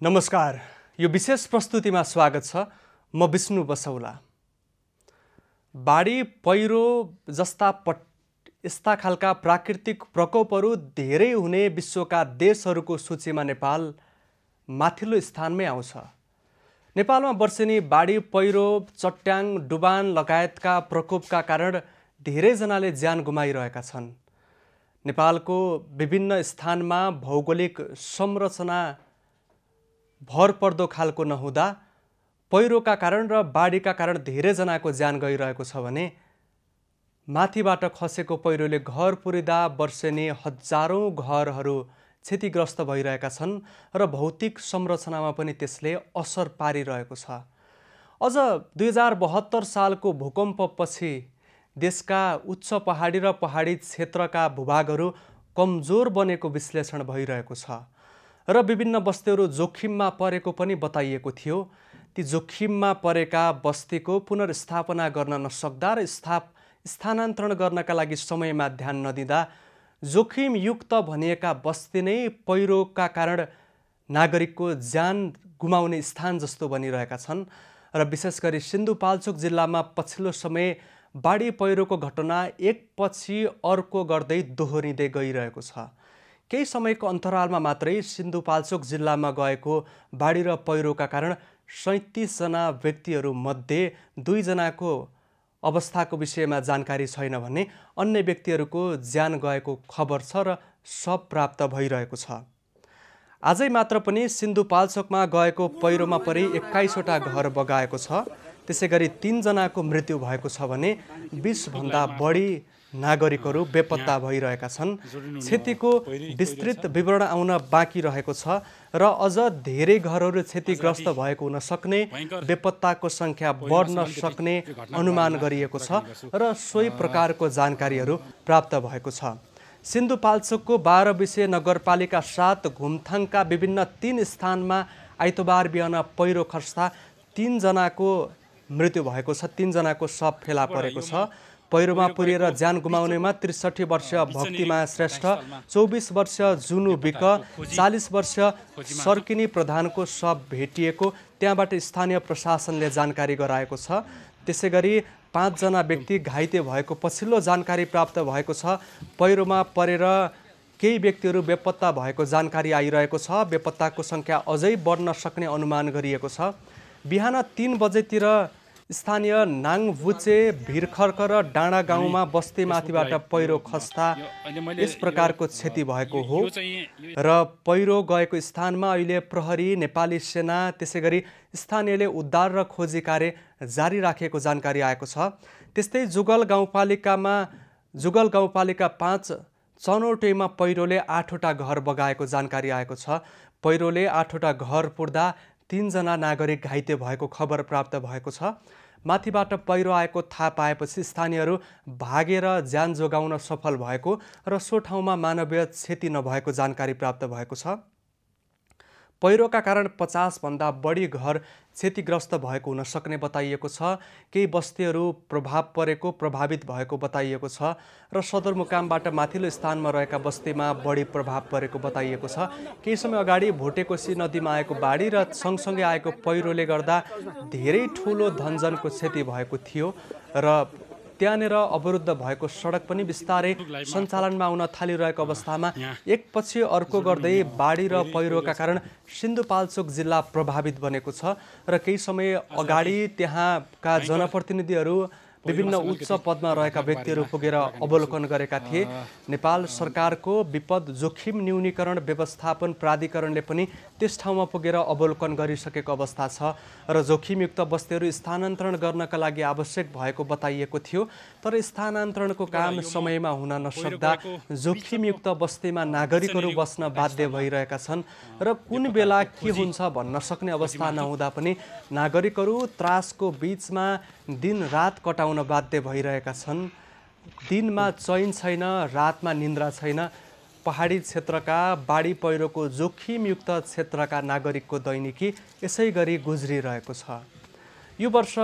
नमस्कार, यो विशेष प्रस्तुतिमा स्वागत छ। म विष्णु बसौला। बाढी पहिरो जस्ता यस्ता खालका प्राकृतिक प्रकोपहरू धेरै हुने विश्वका देशहरूको सूचीमा नेपाल माथिल्लो स्थानमै आउँछ। नेपालमा वर्षेनी बाढी पहिरो, चट्याङ, डुबान लगायतका प्रकोपका कारण धेरैजनाले ज्यान गुमाइरहेका छन्। नेपालको विभिन्न स्थानमा भौगोलिक संरचना भरपर्दो खालको नहुँदा पहिरोका कारण र बाढीका कारण धेरैजनाको ज्यान गइरहेको छ भने माथिबाट खसेको पहिरोले घर पुरिँदा वर्षेनी हजारौं घरहरू क्षतिग्रस्त भइरहेका छन् र भौतिक संरचनामा पनि त्यसले असर पारिरहेको छ। अझ 2072 सालको भूकम्पपछि देशका उच्च पहाडी र पहाडी क्षेत्रका भूभागहरू कमजोर बनेको विश्लेषण भइरहेको छ र विभिन्न बस्तीहरू जोखिममा परेको पनि बताइएको थियो। ती जोखिममा परेका बस्तीको पुनर्स्थापना गर्न नसक्दा र स्थानान्तरण गर्नका लागि समयमा ध्यान नदिँदा जोखिमयुक्त भनिएका बस्ती नै पहिरोका कारण नागरिकको ज्यान गुमाउने स्थान जस्तो बनिरहेका छन् र विशेष गरी सिन्धुपाल्चोक जिल्लामा पछिल्लो समय बाढी पहिरोको घटना एकपछि अर्को गर्दै दोहोरिँदै गइरहेको छ। केही समयको अन्तरालमा मात्रै सिन्धुपाल्चोक जिल्लामा गएको बाढी र पहिरोका कारण 37 जना व्यक्तिहरू मध्ये 2 जनाको अवस्थाको विषयमा जानकारी छैन भने अन्य व्यक्तिहरूको ज्यान गएको खबर छ र शव प्राप्त भइरहेको छ। आजै मात्र पनि सिन्धुपाल्चोकमा गएको पहिरोमा परि 21 वटा घर बगाएको छ। त्यसैगरी 3 जनाको मृत्यु भएको छ भने 20 भन्दा बढी नागरिकहरू बेपत्ता भइरहेका छन्। क्षतिको विस्तृत विवरण आउन बाँकी रहेको छ र अझ धेरै घरहरू क्षतिग्रस्त भएको हुन सक्ने, बेपत्ताको संख्या बढ्न सक्ने अनुमान गरिएको छ र सोही प्रकारको जानकारीहरू प्राप्त भएको छ। सिन्धुपाल्चोकको 12 विषय नगरपालिका 7 घुमथाङका विभिन्न 3 स्थानमा आइतबार बिहान पहिरो खस्दा 3 जनाको मृत्यु भएको छ, 3 जनाको शव फेला परेको छ। पहिरोमा पुरिएर ज्यान गुमाउनेमा 63 वर्षीय भक्तिमाया श्रेष्ठ, 24 वर्षीय जुनु विक, 40 वर्षीय सर्किनी प्रधानको शव भेटिएको त्यहाँबाट स्थानीय प्रशासनले जानकारी गराएको छ। त्यसैगरी 5 जना व्यक्ति घाइते भएको पछिल्लो जानकारी प्राप्त भएको छ। पहिरोमा परेर केही व्यक्तिहरू बेपत्ता भएको जानकारी आइरहेको छ। बेपत्ताको संख्या अझै बढ्न सक्ने अनुमान गरिएको छ। बिहान 3 बजेतिर स्थानीय नाङभुचे, भिरखर्क र डाँडा गाउँमा बस्तीमाथिबाट पहिरो खस्दा यस प्रकारको क्षति भएको हो र पहिरो गएको स्थानमा अहिले प्रहरी, नेपाली सेना, त्यसैगरी स्थानीयले उद्धार र खोजी कार्य जारी राखेको जानकारी आएको छ। त्यस्तै जुगल गाउँपालिका 5 चनौटेमा पहिरोले 8 वटा घर बगाएको जानकारी आएको छ। पहिरोले 8 वटा घर पुर्दा 3 जना नागरिक घाइते भएको खबर प्राप्त भएको छ। माथिबाट पहिरो आएको थाहा पाएपछि स्थानीयहरू भागेर ज्यान जोगाउन सफल भएको र सो ठाउँमा मानवीय क्षति नभएको जानकारी प्राप्त भएको छ। पहिरोका कारण 50 भन्दा बढी घर क्षतिग्रस्त भएको हुन सक्ने बताइएको छ। केही बस्तीहरू प्रभावित भएको बताइएको छ र सदरमुकामबाट माथिल्लो स्थानमा रहेका बस्तीमा बढी प्रभाव परेको बताइएको छ। केही समय अगाडि भोटेकोशी नदीमा आएको बाढी र सँगसँगै आएको पहिरोले गर्दा धेरै ठुलो धनजनको क्षति भएको थियो र त्यहाँनिर अवरुद्ध भएको सडक पनि बिस्तारै सञ्चालनमा आउन थालिरहेको अवस्थामा एकपछि अर्को गर्दै बाढी र पहिरोका कारण सिन्धुपाल्चोक जिल्ला प्रभावित बनेको छ र केही समय अगाडि त्यहाँका जनप्रतिनिधिहरू विभिन्न उच्च पदमा रहेका व्यक्तिहरू पुगेर अवलोकन गरेका थिए। नेपाल सरकारको विपद जोखिम न्यूनीकरण व्यवस्थापन प्राधिकरणले पनि त्यस ठाउँमा पुगेर अवलोकन गरिसकेको अवस्था छ र जोखिमयुक्त बस्तीहरू स्थानान्तरण गर्नका लागि आवश्यक भएको बताइएको थियो। तर स्थानान्तरणको काम समयमा हुन नसक्दा जोखिमयुक्त बस्तीमा नागरिकहरू बस्न बाध्य भइरहेका छन् र कुन बेला के हुन्छ भन्न सक्ने अवस्था नहुँदा पनि नागरिकहरू त्रासको बीचमा दिन रात कटाउन बाध्य भइरहेका छन्। दिनमा चैन छैन, रातमा निन्द्रा छैन। पहाडी क्षेत्रका बाढी पहिरोको जोखिमयुक्त क्षेत्रका नागरिकको दैनिकी यसै गरी गुज्रिरहेको छ। यो वर्ष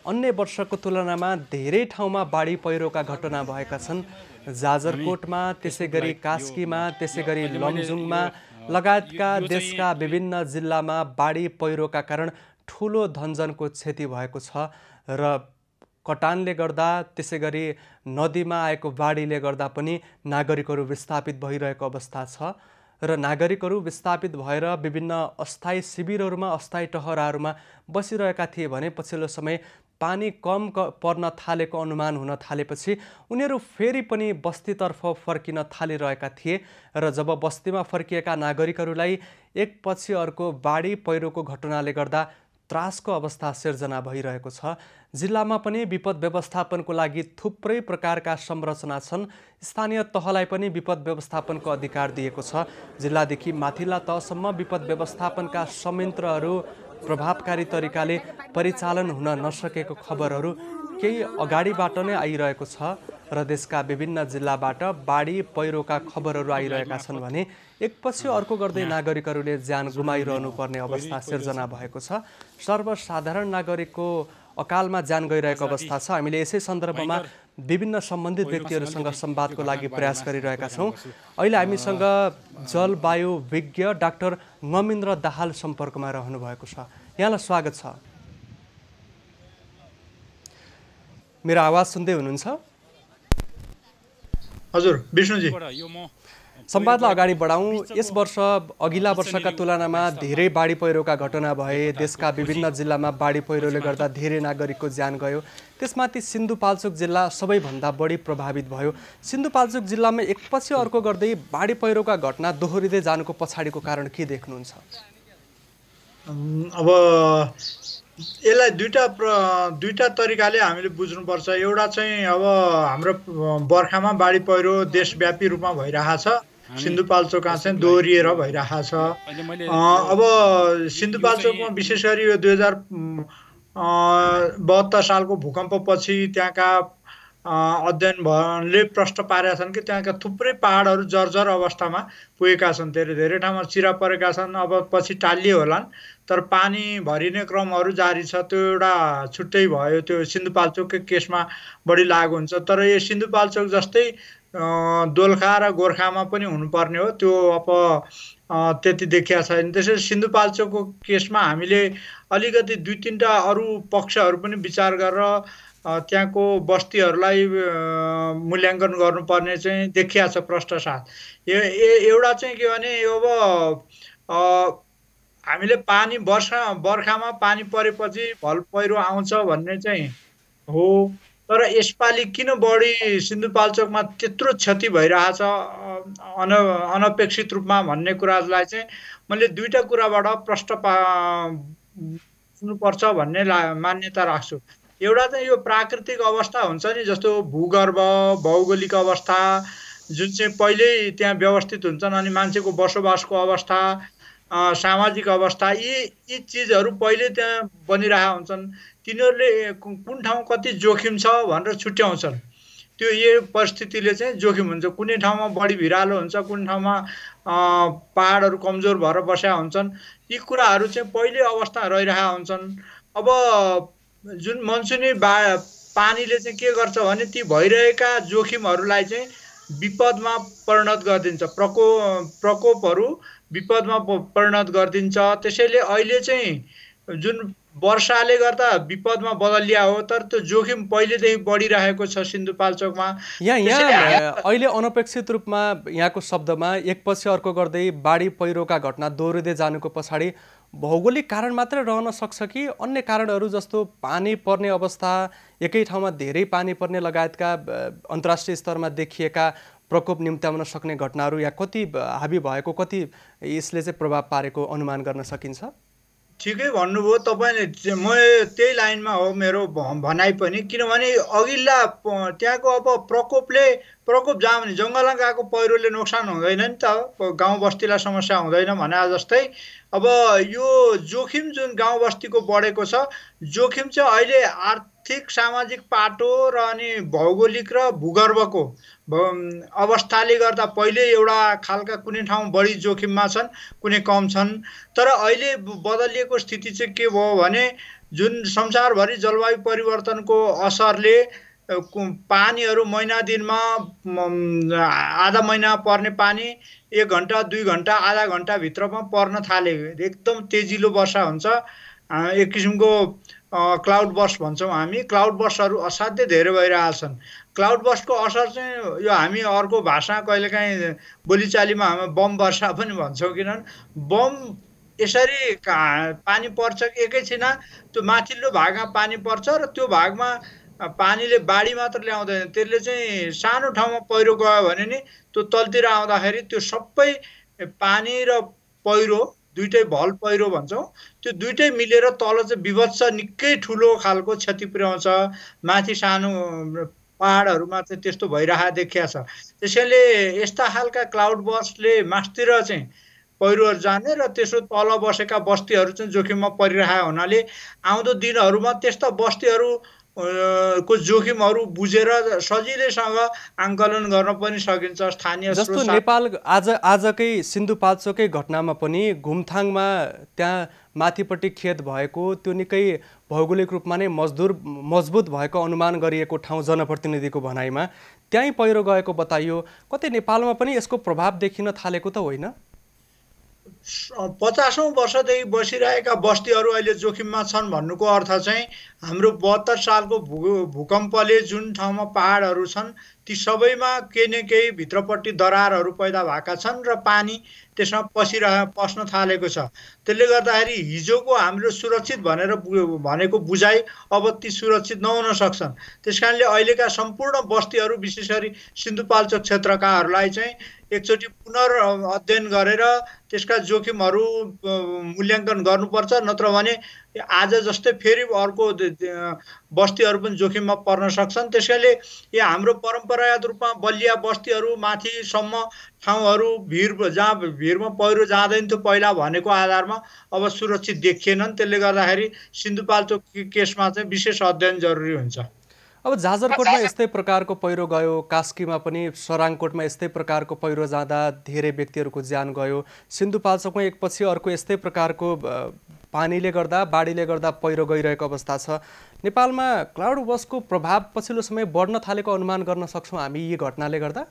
अन्य वर्षको तुलनामा धेरै ठाउँमा बाढी पहिरोका घटना भएका छन्। जाजरकोटमा, त्यसैगरी कास्कीमा, त्यसैगरी लमजुङमा लगायतका देशका विभिन्न जिल्लामा बाढी पहिरोका कारण ठुलो धनजनको क्षति भएको छ र कटानले गर्दा त्यसैगरी नदीमा आएको बाढीले गर्दा पनि नागरिकहरू विस्थापित भइरहेको अवस्था छ र नागरिकहरू विस्थापित भएर विभिन्न अस्थायी शिविरहरूमा अस्थायी टहराहरूमा बसिरहेका थिए भने पछिल्लो समय पानी कम पर्न थालेको अनुमान हुन थालेपछि उनीहरू फेरि पनि बस्तीतर्फ फर्किन थालिरहेका थिए र जब बस्तीमा फर्किएका नागरिकहरूलाई एकपछि अर्को बाढी पहिरोको घटनाले गर्दा त्रासको अवस्था सिर्जना भइरहेको छ। जिल्लामा पनि विपद व्यवस्थापनको लागि थुप्रै प्रकारका संरचना छन्। स्थानीय तहलाई पनि विपद व्यवस्थापनको अधिकार दिएको छ। जिल्लादेखि माथिल्ला तहसम्म विपद व्यवस्थापनका संयन्त्रहरू प्रभावकारी तरिकाले परिचालन हुन नसकेको खबरहरू केही अगाडिबाट नै आइरहेको छ र देशका विभिन्न जिल्लाबाट बाढी पहिरोका खबरहरू आइरहेका छन् भने एकपछि अर्को गर्दै नागरिकहरूले ज्यान गुमाइरहनु पर्ने अवस्था सिर्जना भएको छ। सर्वसाधारण नागरिकको अकालमा ज्यान गइरहेको अवस्था छ। हामीले यसै सन्दर्भमा विभिन्न सम्बन्धित व्यक्तिहरूसँग संवादको लागि प्रयास गरिरहेका छौँ। अहिले हामीसँग जलवायु विज्ञ डाक्टर नमिन्द्र दाहाल सम्पर्कमा रहनु भएको छ। यहाँलाई स्वागत छ। मेरो आवाज सुन्दै हुनुहुन्छ? हजुर विष्णुजी, संवादलाई अगाडि बढाउँ। यस वर्ष अघिल्ला वर्षका तुलनामा धेरै बाढी पहिरोका घटना भए। देशका विभिन्न जिल्लामा बाढी पहिरोले गर्दा धेरै नागरिकको ज्यान गयो। त्यसमाथि सिन्धुपाल्चोक जिल्ला सबैभन्दा बढी प्रभावित भयो। सिन्धुपाल्चोक जिल्लामा एकपछि अर्को गर्दै बाढी पहिरोका घटना दोहोरिँदै जानुको पछाडिको कारण के देख्नुहुन्छ? अब यसलाई दुईटा तरिकाले हामीले बुझ्नुपर्छ। एउटा चाहिँ अब हाम्रो बर्खामा बाढी पहिरो देशव्यापी रूपमा भइरहेछ। सिन्धुपाल्चोकमा चाहिँ दोहोरिएर भइरहेछ। अब सिन्धुपाल्चोकमा विशेष गरी यो 2072 सालको भूकम्पपछि त्यहाँका अध्ययनले प्रश्न पारेका छन् कि त्यहाँका थुप्रै पहाडहरू जर्जर अवस्थामा पुगेका छन्। धेरै ठाउँमा चिरा परेका छन्। अब पछि टालिए होलान्, तर पानी भरिने क्रमहरू जारी छ। त्यो एउटा छुट्टै भयो। त्यो सिन्धुपाल्चोककै केसमा बढी लागु हुन्छ। तर यो सिन्धुपाल्चोक जस्तै दोलखा र गोर्खामा पनि हुनुपर्ने हो। त्यो अब त्यति देखिया छैन। त्यसैले सिन्धुपाल्चोकको केसमा हामीले अलिकति 2-3टा अरू पक्षहरू पनि विचार गरेर त्यहाँको बस्तीहरूलाई मूल्याङ्कन गर्नुपर्ने चाहिँ देखिया छ प्रश्न साथ। एउटा चाहिँ के भने अब हामीले पानी बर्खामा पानी परेपछि भल पहिरो आउँछ भन्ने चाहिँ हो। तर यसपालि किन बढी सिन्धुपाल्चोकमा त्यत्रो क्षति भइरहेछ अनपेक्षित रूपमा भन्ने कुरालाई चाहिँ मैले दुईटा कुराबाट प्रश्न पर्छ भन्ने मान्यता राख्छु। एउटा चाहिँ यो प्राकृतिक अवस्था हुन्छ नि, जस्तो भूगर्भ, भौगोलिक अवस्था जुन चाहिँ पहिल्यै त्यहाँ व्यवस्थित हुन्छन्, अनि मान्छेको बसोबासको अवस्था, सामाजिक अवस्था, यी चिजहरू पहिले त्यहाँ बनिरहेका हुन्छन्। तिनीहरूले कुन ठाउँ कति जोखिम छ भनेर छुट्याउँछन्। त्यो यो परिस्थितिले चाहिँ जोखिम हुन्छ। कुनै ठाउँमा बढी भिरालो हुन्छ, कुनै ठाउँमा पहाडहरू कमजोर भएर बसेका हुन्छन्। यी कुराहरू चाहिँ पहिले अवस्था रहिरहेका हुन्छन्। अब जुन मनसुनी पानीले चाहिँ के गर्छ भने ती भइरहेका जोखिमहरूलाई चाहिँ विपदमा परिणत गरिदिन्छ। प्रकोपहरू विपदमा परिणत गरिदिन्छ। त्यसैले अहिले चाहिँ जुन वर्षाले गर्दा विपदमा बदलिया हो, तर त्यो जोखिम पहिलेदेखि बढिरहेको छ सिन्धुपाल्चोकमा। यहाँ अहिले अनपेक्षित रूपमा यहाँको शब्दमा एकपछि अर्को गर्दै बाढी पहिरोका घटना दोहोरिँदै जानुको पछाडि भौगोलिक कारण मात्रै रहन सक्छ कि अन्य कारणहरू जस्तो पानी पर्ने अवस्था, एकै ठाउँमा धेरै पानी पर्ने लगायतका अन्तर्राष्ट्रिय स्तरमा देखिएका प्रकोप निम्त्याउन सक्ने घटनाहरू या कति हाबी भएको, कति यसले चाहिँ प्रभाव पारेको अनुमान गर्न सकिन्छ? ठिकै भन्नुभयो तपाईँले। म त्यही लाइनमा हो मेरो भनाइ पनि। किनभने अघिल्ला त्यहाँको अब प्रकोप जहाँ भने जङ्गलमा गएको पहिरोले नोक्सान हुँदैन नि त, गाउँ बस्तीलाई समस्या हुँदैन भने जस्तै अब यो जोखिम जुन गाउँ बस्तीको बढेको छ, जोखिम चाहिँ अहिले आर्थिक सामाजिक पाटो र अनि भौगोलिक र भूगर्भको अवस्थाले गर्दा पहिले एउटा खालका कुनै ठाउँ बढी जोखिममा छन्, कुनै कम छन्। तर अहिले बदलिएको स्थिति चाहिँ के भयो भने जुन संसारभरि जलवायु परिवर्तनको असरले पानीहरू महिना दिनमा आधा महिना पर्ने पानी 1 घन्टा 2 घन्टा आधा घन्टाभित्रमा पर्न थाले। एकदम तेजिलो वर्षा हुन्छ। एक किसिमको क्लाउड बर्स्ट भन्छौँ हामी। क्लाउड बर्स्टहरू असाध्यै धेरै भइरहेछन्। क्लाउड बर्स्टको असर चाहिँ यो हामी अर्को भाषा कहिलेकाहीँ बोलीचालीमा हामी बम वर्षा पनि भन्छौँ। किनभने बम यसरी पानी पर्छ कि एकैछिन त्यो माथिल्लो भागमा पानी पर्छ र त्यो भागमा पानीले बाढी मात्र ल्याउँदैन, त्यसले चाहिँ सानो ठाउँमा पहिरो गयो भने नि त्यो तलतिर आउँदाखेरि त्यो सबै पानी र पहिरो दुइटै भल पहिरो भन्छौँ, त्यो दुइटै मिलेर तल चाहिँ विभत्स निकै ठुलो खालको क्षति पुर्याउँछ। माथि सानो पहाडहरूमा चाहिँ त्यस्तो भइरहेको देखिया छ। त्यसैले यस्ता खालका क्लाउड बर्स्टले मास्तिर चाहिँ पहिरोहरू जाने र त्यसो तल बसेका बस्तीहरू चाहिँ जोखिममा परिरहेका हुनाले आउँदो दिनहरूमा त्यस्ता बस्तीहरू को जोखिमहरू बुझेर सजिलैसँग आङ्कलन गर्न पनि सकिन्छ। स्थानीय जस्तो नेपाल आजकै सिन्धुपाल्चोकै घटनामा पनि घुमथाङमा त्यहाँ माथिपट्टि खेत भएको त्यो निकै भौगोलिक रूपमा नै मजबुत भएको अनुमान गरिएको ठाउँ जनप्रतिनिधिको भनाइमा त्यहीँ पहिरो गएको बताइयो। कतै नेपालमा पनि यसको प्रभाव देखिन थालेको त होइन? 50औं वर्षदेखि बसिरहेका बस्तीहरू अहिले जोखिममा छन् भन्नुको अर्थ चाहिँ हाम्रो 72 सालको भूकम्पले जुन ठाउँमा पहाडहरू छन् ती सबैमा केही न केही भित्रपट्टि दरारहरू पैदा भएका छन् र पानी त्यसमा पस्न थालेको छ। त्यसले गर्दाखेरि हिजोको हाम्रो सुरक्षित भनेको बुझाइ अब ती सुरक्षित नहुन सक्छन्। त्यसकारणले अहिलेका सम्पूर्ण बस्तीहरू विशेष गरी सिन्धुपाल्चोक क्षेत्रकाहरूलाई चाहिँ एकचोटि पुनर्अध्ययन गरेर त्यसका जोखिमहरू मूल्याङ्कन गर्नुपर्छ। नत्र भने आज जस्तै फेरि अर्को बस्तीहरू पनि जोखिममा पर्न सक्छन्। त्यसैले यो हाम्रो परम्परागत रूपमा बलिया बस्तीहरू माथिसम्म ठाउँहरू जहाँ भिरमा पहिरो जाँदैन थियो पहिला भनेको आधारमा अब सुरक्षित देखिएनन्। त्यसले गर्दाखेरि सिन्धुपाल्चोक केसमा चाहिँ विशेष अध्ययन जरुरी हुन्छ। अब जाजरकोटमा यस्तै प्रकारको पहिरो गयो, कास्कीमा पनि सराङकोटमा यस्तै प्रकारको पहिरो जाँदा धेरै व्यक्तिहरूको ज्यान गयो। सिन्धुपाल्चोकमा एकपछि अर्को यस्तै प्रकारको पानीले गर्दा बाढीले गर्दा पहिरो गइरहेको अवस्था छ। नेपालमा क्लाउड बर्स्टको प्रभाव पछिल्लो समय बढ्न थालेको अनुमान गर्न सक्छौँ हामी यी घटनाले गर्दा?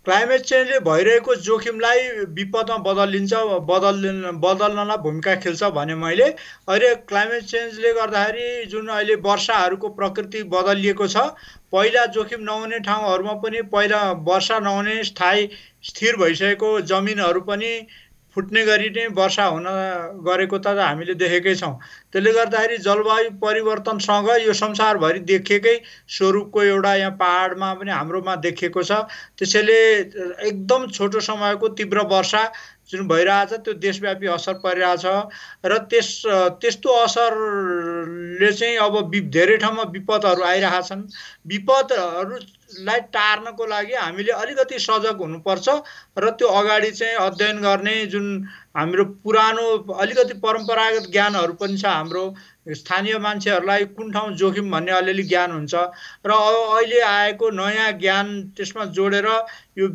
क्लाइमेट चेन्जले भइरहेको जोखिमलाई विपदमा बदल्नलाई भूमिका खेल्छ भने मैले। अहिले क्लाइमेट चेन्जले गर्दाखेरि जुन अहिले वर्षाहरूको प्रकृति बदलिएको छ, पहिला जोखिम नहुने ठाउँहरूमा पनि पहिला वर्षा नहुने स्थिर भइसकेको जमिनहरू पनि फुट्ने गरी नै वर्षा हुन गरेको त हामीले देखेकै छौँ। त्यसले गर्दाखेरि जलवायु परिवर्तनसँग यो संसारभरि देखिएकै स्वरूपको एउटा यहाँ पहाडमा पनि हाम्रोमा देखिएको छ। त्यसैले एकदम छोटो समयको तीव्र वर्षा जुन भइरहेछ त्यो देशव्यापी असर परिरहेछ र त्यस्तो असरले चाहिँ अब धेरै ठाउँमा विपदहरू आइरहेछन्। विपदहरूलाई टार्नको लागि हामीले अलिकति सजग हुनुपर्छ र त्यो अगाडि चाहिँ अध्ययन गर्ने जुन हाम्रो पुरानो अलिकति परम्परागत ज्ञानहरू पनि छ। हाम्रो स्थानीय मान्छेहरूलाई कुन ठाउँ जोखिम भन्ने अलिअलि ज्ञान हुन्छ र अहिले आएको नयाँ ज्ञान त्यसमा जोडेर यो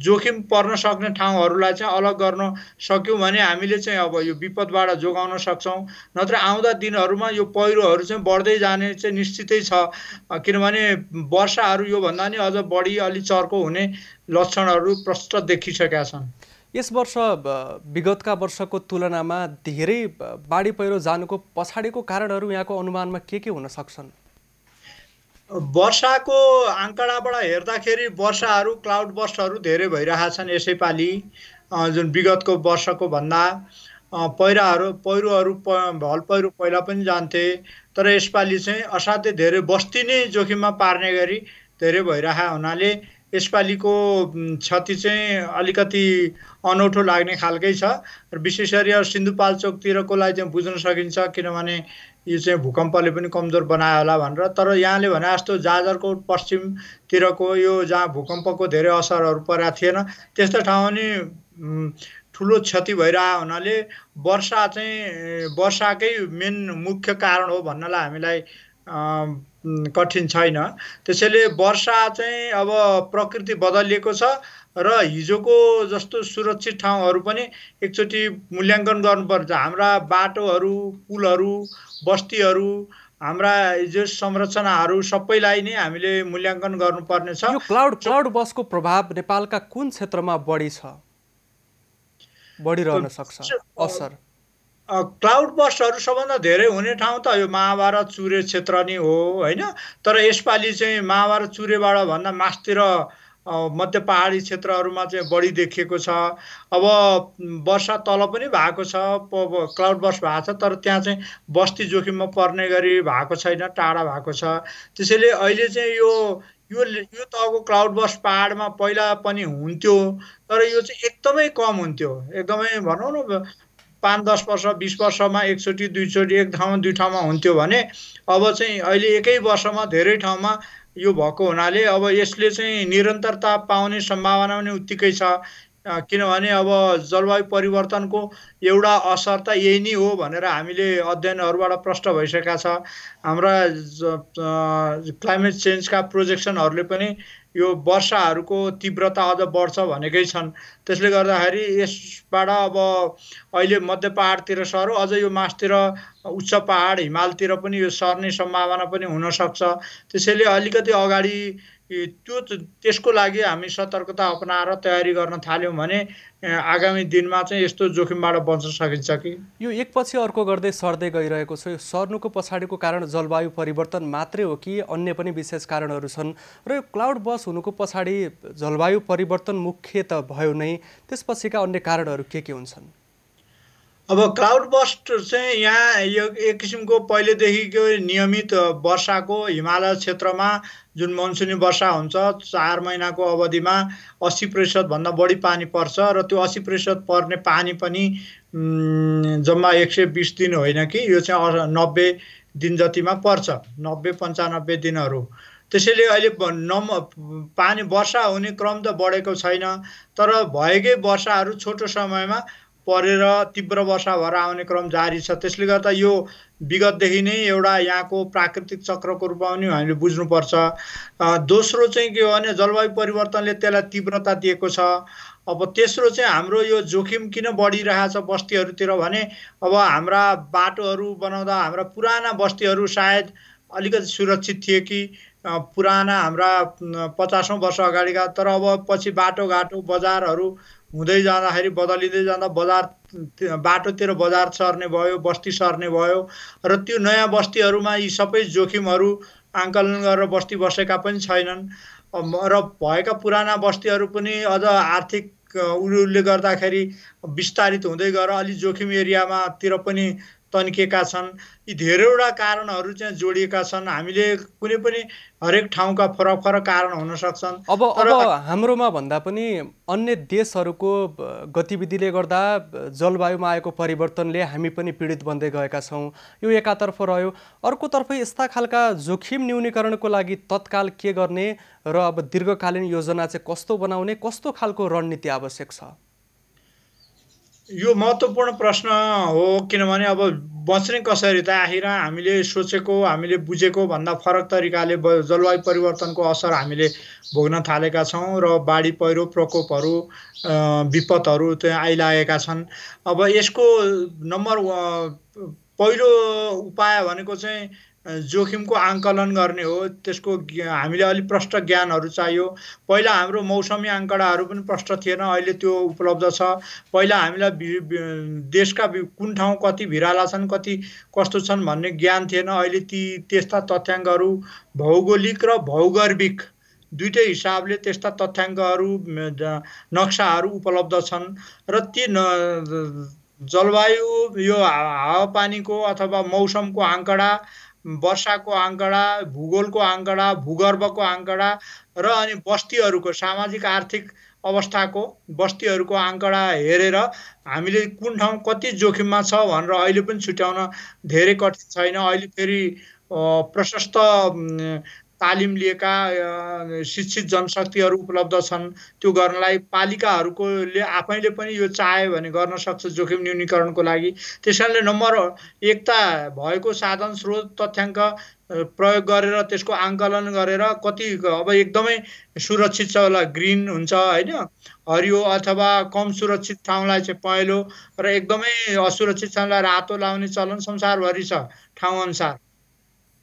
जोखिम पर्न सक्ने ठाउँहरूलाई चाहिँ अलग गर्न सक्यौँ भने हामीले चाहिँ अब यो विपदबाट जोगाउन सक्छौँ। नत्र आउँदा दिनहरूमा यो पहिरोहरू चाहिँ बढ्दै जाने चाहिँ निश्चितै छ। किनभने वर्षाहरू योभन्दा नि अझ बढी अलि चर्को हुने लक्षणहरू प्रष्ट देखिसकेका छन्। यस वर्ष विगतका वर्षको तुलनामा धेरै बाढी पहिरो जानुको पछाडिको कारणहरू यहाँको अनुमानमा के हुन सक्छन्? वर्षाको आँकडाबाट हेर्दाखेरि वर्षाहरू क्लाउड बर्स्टहरू धेरै भइरहेछन् यसैपालि। जुन विगतको वर्षको भन्दा पहिरोहरू भल पहिरो पहिला पनि जान्थे, तर यसपालि चाहिँ असाध्यै धेरै बस्ती नै जोखिममा पार्ने गरी धेरै भइरहेको हुनाले यसपालिको क्षति चाहिँ अलिकति अनौठो लाग्ने खालकै छ। र विशेष गरी सिन्धुपाल्चोकतिरकोलाई चाहिँ बुझ्न सकिन्छ, किनभने यो चाहिँ भूकम्पले पनि कमजोर बनायो होला भनेर। तर यहाँले भने जस्तो जाजरकोट पश्चिमतिरको यो जहाँ भूकम्पको धेरै असरहरू परेको थिएन त्यस्तो ठाउँमा नि ठुलो क्षति भइरहेको हुनाले वर्षा चाहिँ वर्षाकै मेन मुख्य कारण हो भन्नलाई हामीलाई कठिन छैन। त्यसैले वर्षा चाहिँ अब प्रकृति बदलिएको छ र हिजोको जस्तो सुरक्षित ठाउँहरू पनि एकचोटि मूल्याङ्कन गर्नुपर्छ। हाम्रा बाटोहरू, पुलहरू, बस्तीहरू हाम्रा जो संरचनाहरू सबैलाई नै हामीले मूल्याङ्कन गर्नुपर्नेछ। यो क्लाउड बसको प्रभाव नेपालका कुन क्षेत्रमा बढिरहन सक्छ असर? क्लाउड बस्टहरू सबभन्दा धेरै हुने ठाउँ त यो महाभारत चुरे क्षेत्र नै हो होइन। तर यसपालि चाहिँ महाभारत चुरेबाट भन्दा मास्तिर मध्य पहाडी क्षेत्रहरूमा चाहिँ बढी देखिएको छ। अब वर्षा तल पनि भएको छ, क्लाउड बस्ट भएको छ, तर त्यहाँ चाहिँ बस्ती जोखिममा पर्ने गरी भएको छैन, टाढा भएको छ। त्यसैले अहिले चाहिँ यो तहको क्लाउड बस्ट पहाडमा पहिला पनि हुन्थ्यो, तर यो चाहिँ एकदमै कम हुन्थ्यो। एकदमै भनौँ न 5-10 वर्ष 20 वर्षमा एकचोटि दुईचोटि एक ठाउँमा दुई ठाउँमा हुन्थ्यो भने अब चाहिँ अहिले एकै वर्षमा धेरै ठाउँमा यो भएको हुनाले अब यसले चाहिँ निरन्तरता पाउने सम्भावना पनि उत्तिकै छ। किनभने अब जलवायु परिवर्तनको एउटा असर त यही नै हो भनेर हामीले अध्ययनहरूबाट प्रष्ट भइसकेका छ। हाम्रा क्लाइमेट चेन्जका प्रोजेक्सनहरूले पनि यो वर्षाहरूको तीव्रता अझ बढ्छ भनेकै छन्। त्यसले गर्दाखेरि यसबाट अब अहिले मध्य पहाडतिर सर्यो, अझ यो मास्तिर उच्च पहाड हिमालतिर पनि यो सर्ने सम्भावना पनि हुनसक्छ। त्यसैले अलिकति अगाडि त्यसको लागि हामी सतर्कता अपनाएर तयारी गर्न थाल्यौँ भने आगामी दिनमा चाहिँ यस्तो जोखिमबाट बच्न सकिन्छ। कि यो एकपछि अर्को गर्दै सर्दै गइरहेको छ, यो सर्नुको पछाडिको कारण जलवायु परिवर्तन मात्रै हो कि अन्य पनि विशेष कारणहरू छन्? र यो क्लाउड बस हुनुको पछाडि जलवायु परिवर्तन मुख्य त भयो नै, त्यसपछिका अन्य कारणहरू के हुन्छन्? अब क्लाउड बस्ट चाहिँ यहाँ यो एक किसिमको पहिलेदेखिको नियमित वर्षाको हिमालय क्षेत्रमा जुन मनसुनी वर्षा हुन्छ 4 महिनाको अवधिमा 80% भन्दा बढी पानी पर्छ र त्यो 80% पर्ने पानी पनि जम्मा 120 दिन होइन कि यो चाहिँ 90 दिन जतिमा पर्छ, 90-95 दिनहरू। त्यसैले अहिले पानी वर्षा हुने क्रम त बढेको छैन, तर भएकै वर्षाहरू छोटो समयमा परेर तीव्र वर्षा भएर आउने क्रम जारी छ। त्यसले गर्दा यो विगतदेखि नै एउटा यहाँको प्राकृतिक चक्रको रूपमा पनि हामीले बुझ्नुपर्छ। दोस्रो चाहिँ के हो भने जलवायु परिवर्तनले त्यसलाई तीव्रता दिएको छ। अब तेस्रो चाहिँ हाम्रो यो जोखिम किन बढिरहेछ बस्तीहरूतिर भने अब हाम्रा बाटोहरू बनाउँदा हाम्रा पुराना बस्तीहरू सायद अलिकति सुरक्षित थिए कि पुराना हाम्रा 50औं वर्ष अगाडिका, तर अब पछि बाटोघाटो बजारहरू हुँदै जाँदाखेरि बदलिँदै जाँदा बाटोतिर बजार सर्ने भयो, बस्ती सर्ने भयो र त्यो नयाँ बस्तीहरूमा यी सबै जोखिमहरू आङ्कलन गरेर बस्ती बसेका पनि छैनन् र भएका पुराना बस्तीहरू पनि अझ आर्थिक उले गर्दाखेरि विस्तारित हुँदै गएर अलि जोखिम एरियामा तिर पनि तन्किएका छन्। यी धेरैवटा कारणहरू चाहिँ जोडिएका छन्। हामीले कुनै पनि हरेक ठाउँका फरक फरक कारण हुन सक्छन्। अब हाम्रोमा भन्दा पनि अन्य देशहरूको गतिविधिले गर्दा जलवायुमा आएको परिवर्तनले हामी पनि पीडित बन्दै गएका छौँ। यो एकातर्फ रह्यो, अर्कोतर्फ यस्ता खालका जोखिम न्यूनीकरणको लागि तत्काल के गर्ने र अब दीर्घकालीन योजना चाहिँ कस्तो बनाउने, कस्तो खालको रणनीति आवश्यक छ? यो महत्त्वपूर्ण प्रश्न हो, किनभने अब बच्ने कसरी त आखिर हामीले सोचेको हामीले बुझेको भन्दा फरक तरिकाले जलवायु परिवर्तनको असर हामीले भोग्न थालेका छौँ र बाढी पहिरो प्रकोपहरू विपदहरू चाहिँ आइलागेका छन्। अब यसको पहिलो उपाय भनेको चाहिँ जोखिमको आङ्कलन गर्ने हो। त्यसको हामीले अलिक प्रष्ट ज्ञानहरू चाहियो। पहिला हाम्रो मौसमी आङ्कडाहरू पनि प्रष्ट थिएन, अहिले त्यो उपलब्ध छ। पहिला हामीलाई देशका कुन ठाउँ कति भिराला छन्, कति कस्तो छन् भन्ने ज्ञान थिएन। अहिले त्यस्ता तथ्याङ्कहरू भौगोलिक र भौगर्भिक दुईटै हिसाबले त्यस्ता तथ्याङ्कहरू नक्साहरू उपलब्ध छन् र ती जलवायु यो हावापानीको अथवा मौसमको आङ्कडा, वर्षाको आङ्कडा, भूगोलको आङ्कडा, भूगर्भको आङ्कडा र अनि बस्तीहरूको सामाजिक आर्थिक अवस्थाको बस्तीहरूको आङ्कडा हेरेर हामीले कुन ठाउँ कति जोखिममा छ भनेर अहिले पनि छुट्याउन धेरै कठिन छैन। अहिले फेरि प्रशस्त तालिम लिएका शिक्षित जनशक्तिहरू उपलब्ध छन्। त्यो गर्नलाई पालिकाहरूले आफैले पनि यो चाह्यो भने गर्न सक्छ जोखिम न्यूनीकरणको लागि। त्यसैले नम्बर 1 त भएको साधन स्रोत तथ्याङ्क प्रयोग गरेर त्यसको आङ्कलन गरेर कति अब एकदमै सुरक्षित छ होला ग्रिन हुन्छ होइन, हरियो, अथवा कम सुरक्षित ठाउँलाई चाहिँ पहेँलो र एकदमै असुरक्षित ठाउँलाई रातो लाउने चलन संसारभरि छ ठाउँ अनुसार।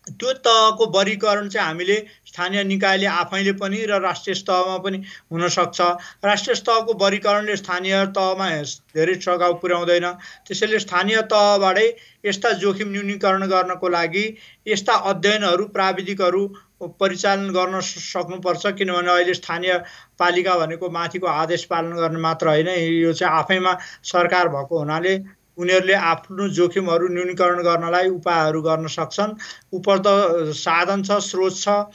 त्यो तहको वर्गीकरण चाहिँ हामीले स्थानीय निकायले आफैले पनि र राष्ट्रिय स्तरमा पनि हुनसक्छ। राष्ट्रिय स्तरको वर्गीकरणले स्थानीय तहमा धेरै प्रभाव पुर्याउँदैन। त्यसैले स्थानीय तहबाटै यस्ता जोखिम न्यूनीकरण गर्नको लागि यस्ता अध्ययनहरू प्राविधिकहरू परिचालन गर्न सक्नुपर्छ। किनभने अहिले स्थानीय पालिका भनेको माथिको आदेश पालन गर्ने मात्र होइन, यो चाहिँ आफैमा सरकार भएको हुनाले उनीहरूले आफ्नो जोखिमहरू न्यूनीकरण गर्नलाई उपायहरू गर्न सक्छन्। उपलब्ध साधन छ, स्रोत छ,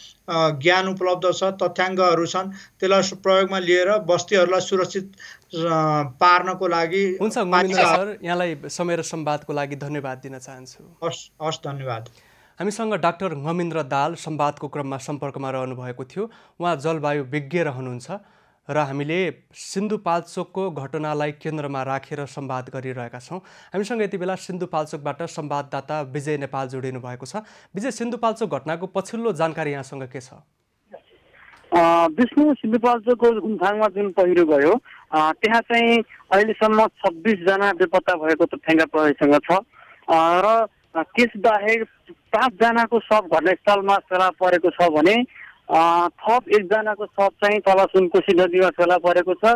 ज्ञान उपलब्ध छ, तथ्याङ्कहरू छन्, त्यसलाई प्रयोगमा लिएर बस्तीहरूलाई सुरक्षित पार्नको लागि। हुन्छ गोविन्द सर, यहाँलाई समय र संवादको लागि धन्यवाद दिन चाहन्छु। हस्, धन्यवाद। हामीसँग डाक्टर ngमिन्द्र दाल संवादको क्रममा सम्पर्कमा रहनु भएको थियो। उहाँ जलवायु विज्ञ रहनुहुन्छ र हामीले सिन्धुपाल्चोकको घटनालाई केन्द्रमा राखेर संवाद गरिरहेका छौँ। हामीसँग यति बेला सिन्धुपाल्चोकबाट संवाददाता विजय नेपाल जोडिनु भएको छ। विजय, सिन्धुपाल्चोक घटनाको पछिल्लो जानकारी यहाँसँग के छ? विष्णु, सिन्धुपाल्चोकको घुमथाङमा जुन पहिरो गयो त्यहाँ चाहिँ अहिलेसम्म 26 जना बेपत्ता भएको तथ्याङ्क प्रहरीसँग छ र त्यसबाहेक 5 जनाको शव घटनास्थलमा फेला परेको छ भने थप 1 जनाको शव चाहिँ तल सुनकोशी नदीमा फेला परेको छ।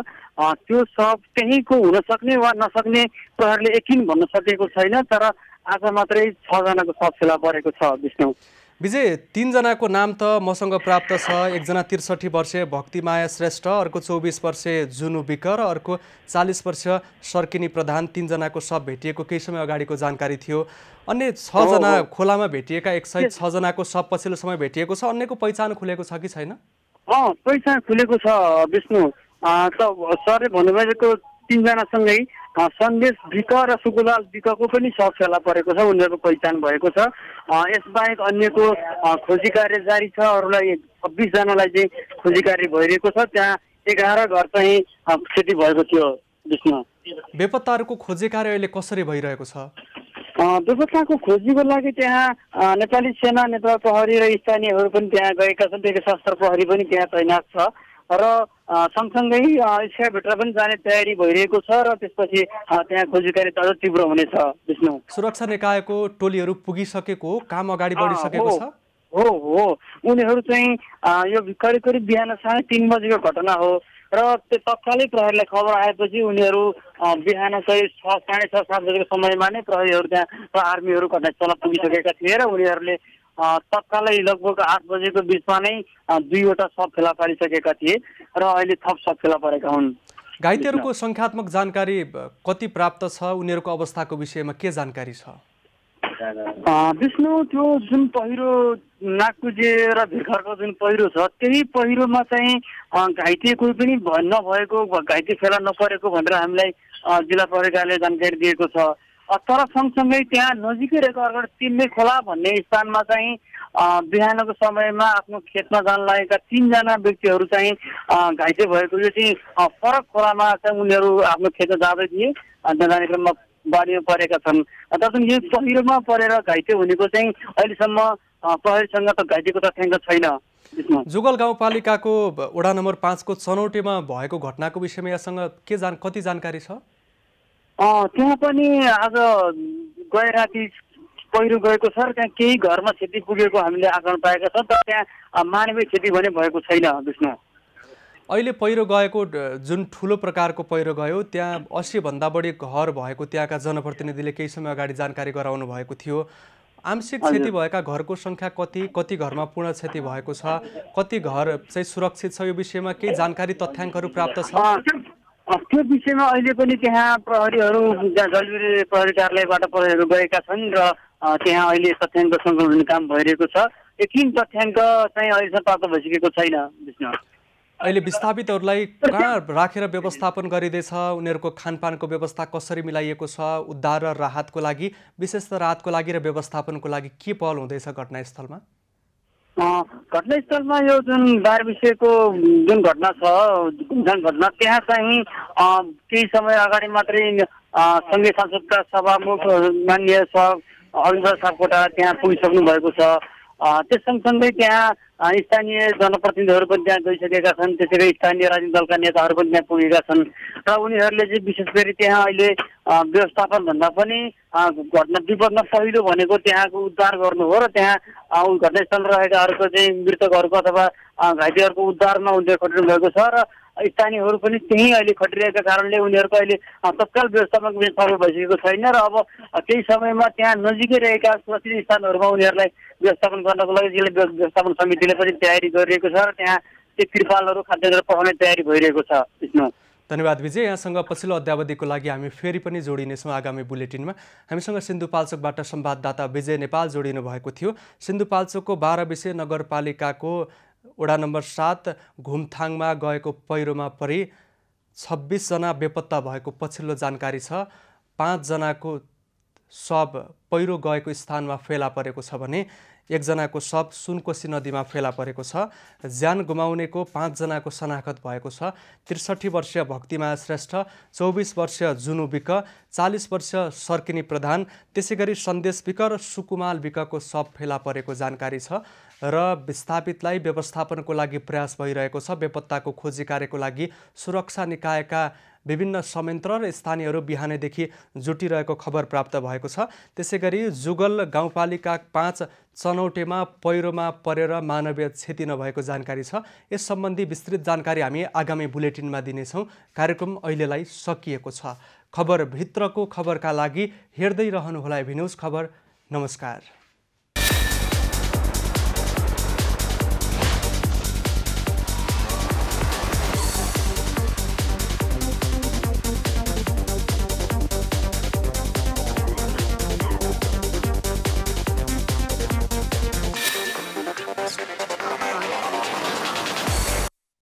त्यो शव त्यहीँको हुन सक्ने वा नसक्ने प्रहरीले यकिन भन्न सकेको छैन, तर आज मात्रै 6 जनाको शव फेला परेको छ। विष्णु विजय, 3 जनाको नाम त मसँग प्राप्त छ। एकजना 63 वर्षीय भक्तिमाया श्रेष्ठ, अर्को 24 वर्षीय जुनु विक र अर्को 40 वर्षीय सर्किनी प्रधान। 3 जनाको शव भेटिएको केही समय अगाडिको जानकारी थियो। अन्य 6 जना खोलामा भेटिएका एक सहित 6 जनाको शव पछिल्लो समय भेटिएको छ। अन्यको पहिचान खुलेको छ कि छैन? पहिचान खुलेको छ विष्णु। सरले भन्नुभएको 3 जनासँगै सन्देश विक र सुकुलाल विकको पनि शव फेला परेको छ, उनीहरूको पहिचान भएको छ। यसबाहेक अन्यको खोजी कार्य जारी छ। अरूलाई 26 जनालाई चाहिँ खोजी कार्य भइरहेको छ। त्यहाँ 11 घर चाहिँ क्षति भएको थियो। विष्णु, बेपत्ताहरूको खोजी कार्य अहिले कसरी भइरहेको छ? बेपत्ताको खोजीको लागि त्यहाँ नेपाली सेना, नेपाल प्रहरी र स्थानीयहरू पनि त्यहाँ गएका छन्। त्यही सशस्त्र प्रहरी पनि त्यहाँ तैनात छ र सँगसँगै स्काइभित्र पनि जाने तयारी भइरहेको छ र त्यसपछि त्यहाँ खोजी कार्य अझ तीव्र हुनेछ। विष्णु, सुरक्षा निकायको टोलीहरू पुगिसकेको, काम अगाडि बढिसकेको छ? हो, उनीहरू चाहिँ यो करिब बिहान 3:30 बजेको घटना हो र त्यो तत्कालै प्रहरीलाई खबर आएपछि उनीहरू बिहान चाहिँ 6, 6:30, 7 बजेको समयमा नै प्रहरीहरू त्यहाँ र आर्मीहरू घटनास्थलमा पुगिसकेका थिए र उनीहरूले तत्कालै लगभग 8 बजेको बिचमा नै 2वटा शव फेला पारिसकेका थिए र अहिले थप शव फेला परेका हुन्। घाइतेहरूको संख्यात्मक जानकारी कति प्राप्त छ? उनीहरूको अवस्थाको विषयमा के जानकारी छ? विष्णु, त्यो जुन पहिरो नागपुजे र भिर्खरको जुन पहिरो छ त्यही पहिरोमा चाहिँ घाइते कोही पनि नभएको, घाइते फेला नपरेको भनेर हामीलाई जिल्ला प्रहरी कार्यालयले जानकारी दिएको छ। तर सँगसँगै त्यहाँ नजिकै रहेको अर्को तिम्मे खोला भन्ने स्थानमा चाहिँ बिहानको समयमा आफ्नो खेतमा जान लागेका 3 जना व्यक्तिहरू चाहिँ घाइते भएको। यो चाहिँ फरक खोलामा चाहिँ उनीहरू आफ्नो खेतमा जाँदै थिए, जाने क्रममा बाढीमा परेका छन्। तर यो पहिरोमा परेर घाइते हुनेको चाहिँ अहिलेसम्म प्रहरीसँग त घाइतेको तथ्याङ्क छैन। जुगल गाउँपालिकाको वडा नम्बर 5 को चनौटेमा भएको घटनाको विषयमा यहाँसँग कति जानकारी छ? त्यहाँ पनि आज गए राति पहिरो गएको छ र त्यहाँ केही घरमा क्षति पुगेको हामीले आकलन पाएका छौँ, तर त्यहाँ मानवीय क्षति भने भएको छैन। विष्णु, अहिले पहिरो गएको जुन ठुलो प्रकारको पहिरो गयो त्यहाँ 80 भन्दा बढी घर भएको त्यहाँका जनप्रतिनिधिले केही समय अगाडि जानकारी गराउनु भएको थियो। आंशिक क्षति भएका घरको संख्या कति घरमा पूर्ण क्षति भएको छ, कति घर चाहिँ सुरक्षित छ, यो विषयमा केही जानकारी तथ्याङ्कहरू प्राप्त छ? त्यो विषयमा अहिले पनि त्यहाँ प्रहरीहरू जलपाइगुडी प्रहरी कार्यालयबाट प्रहरीहरू गएका छन् र त्यहाँ अहिले तथ्याङ्क सङ्कलन काम भइरहेको छ। यकिन तथ्याङ्क चाहिँ अहिलेसम्म प्राप्त भइसकेको छैन। विष्णु, अहिले विस्थापितहरूलाई कहाँ राखेर व्यवस्थापन गरिँदैछ? उनीहरूको खानपानको व्यवस्था कसरी मिलाइएको छ? उद्धार र राहतको लागि, विशेषतः राहतको लागि र व्यवस्थापनको लागि के पहल हुँदैछ घटनास्थलमा? घटनास्थलमा यो जुन बारविसेको जुन घटना छ, घटना त्यहाँ चाहिँ केही समय अगाडि मात्रै सङ्घीय संसदका सभामुख माननीय अविन्द्र सापकोटा त्यहाँ पुगिसक्नु भएको छ। त्यस सँगसँगै त्यहाँ स्थानीय जनप्रतिनिधिहरू पनि त्यहाँ गइसकेका छन्, त्यसै गरी स्थानीय राजनीतिक दलका नेताहरू पनि त्यहाँ पुगेका छन् र उनीहरूले चाहिँ विशेष गरी त्यहाँ अहिले व्यवस्थापन भन्दा पनि घटना विपदमा पहिलो भनेको त्यहाँको उद्धार गर्नु हो र त्यहाँ घटनास्थलमा रहेकाहरूको चाहिँ मृतकहरूको अथवा घाइतेहरूको उद्धारमा उनीहरू खटिनु भएको छ र स्थानीयहरू पनि त्यही अहिले खटिरहेका कारणले उनीहरूको अहिले तत्काल व्यवस्थापनको समय भइसकेको छैन र अब केही समयमा त्यहाँ नजिकै रहेका सुरक्षित स्थानहरूमा उनीहरूलाई व्यवस्थापन गर्नको लागि जिल्ला व्यवस्थापन समितिले पनि तयारी गरिरहेको छ र त्यहाँ त्यो त्रिपालहरू खाद्यान्न पठाउने तयारी भइरहेको छ। विष्णु, धन्यवाद विजय। यहाँसँग पछिल्लो अध्यावधिको लागि हामी फेरि पनि जोडिनेछौँ आगामी बुलेटिनमा। हामीसँग सिन्धुपाल्चोकबाट संवाददाता विजय नेपाल जोडिनु भएको थियो। सिन्धुपाल्चोकको 12 विषय नगरपालिकाको वडा नम्बर 7 घुमथाङमा गएको पहिरोमा परि 26 जना बेपत्ता भएको पछिल्लो जानकारी छ। 5 जनाको शव पहिरो गएको स्थानमा फेला परेको छ भने 1 जनाको शव सुनकोशी नदीमा फेला परेको छ। ज्यान गुमाउनेको 5 जनाको शनाखत भएको छ। 63 वर्षीय भक्तिमाया श्रेष्ठ, 24 वर्षीय जुनु विक, 40 वर्षीय सर्किनी प्रधान, त्यसै गरी सन्देश विक र सुकुमाल विकको शव फेला परेको जानकारी छ र विस्थापितलाई व्यवस्थापनको लागि प्रयास भइरहेको छ। बेपत्ताको खोजी कार्यको लागि सुरक्षा निकायका विभिन्न संयन्त्र र स्थानीयहरू बिहानैदेखि जुटिरहेको खबर प्राप्त भएको छ। त्यसै गरी जुगल गाउँपालिका 5 चनौटेमा पहिरोमा परेर मानवीय क्षति नभएको जानकारी छ। यस सम्बन्धी विस्तृत जानकारी हामी आगामी बुलेटिनमा दिनेछौँ। कार्यक्रम अहिलेलाई सकिएको छ। खबरभित्रको खबरका लागि हेर्दै रहनुहोला एभी न्युज खबर। नमस्कार।